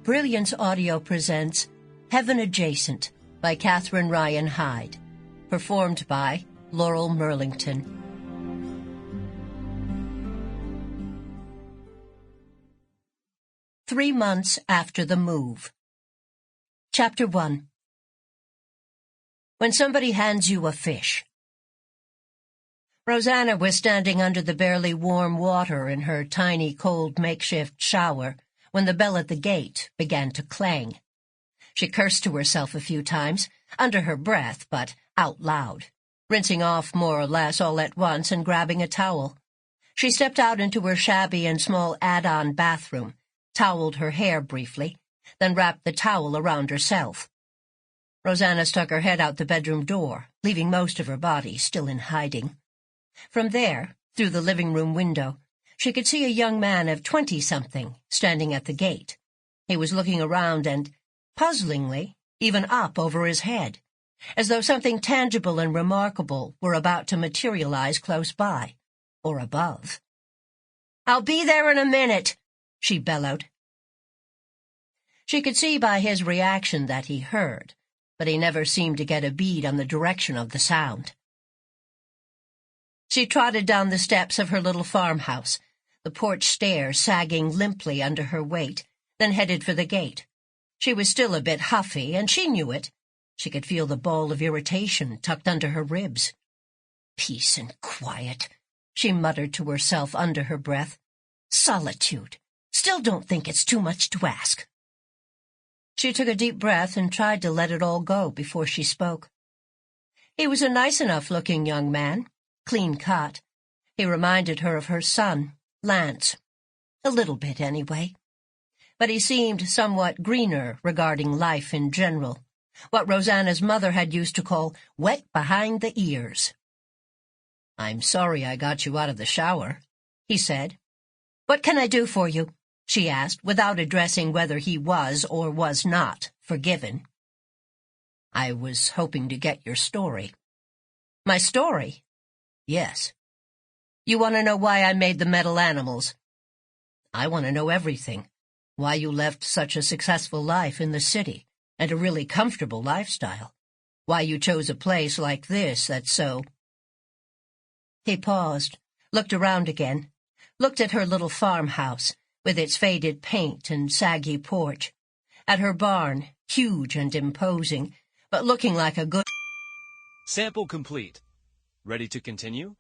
Brilliance Audio presents Heaven Adjacent by Catherine Ryan Hyde, performed by Laural Merlington. 3 months after the move. Chapter 1. When somebody hands you a fish. Roseanna was standing under the barely warm water in her tiny, cold makeshift shower when the bell at the gate began to clang. She cursed to herself a few times, under her breath, but out loud, rinsing off more or less all at once and grabbing a towel. She stepped out into her shabby and small add-on bathroom, toweled her hair briefly, then wrapped the towel around herself. Roseanna stuck her head out the bedroom door, leaving most of her body still in hiding. From there, through the living room window, she could see a young man of 20-something standing at the gate. He was looking around and, puzzlingly, even up over his head, as though something tangible and remarkable were about to materialize close by, or above. "I'll be there in a minute," she bellowed. She could see by his reaction that he heard, but he never seemed to get a bead on the direction of the sound. She trotted down the steps of her little farmhouse, the porch stairs sagging limply under her weight, then headed for the gate. She was still a bit huffy, and she knew it. She could feel the ball of irritation tucked under her ribs. "Peace and quiet," she muttered to herself under her breath. "Solitude. Still don't think it's too much to ask." She took a deep breath and tried to let it all go before she spoke. He was a nice enough-looking young man, clean-cut. He reminded her of her son, Lance. A little bit, anyway. But he seemed somewhat greener regarding life in general, what Roseanna's mother had used to call wet behind the ears. "I'm sorry I got you out of the shower," he said. "What can I do for you?" she asked, without addressing whether he was or was not forgiven. "I was hoping to get your story." "My story?" "Yes." "You want to know why I made the metal animals?" "I want to know everything. Why you left such a successful life in the city, and a really comfortable lifestyle. Why you chose a place like this that's so—" He paused, looked around again, looked at her little farmhouse, with its faded paint and saggy porch, at her barn, huge and imposing, but looking like a good— Sample complete. Ready to continue?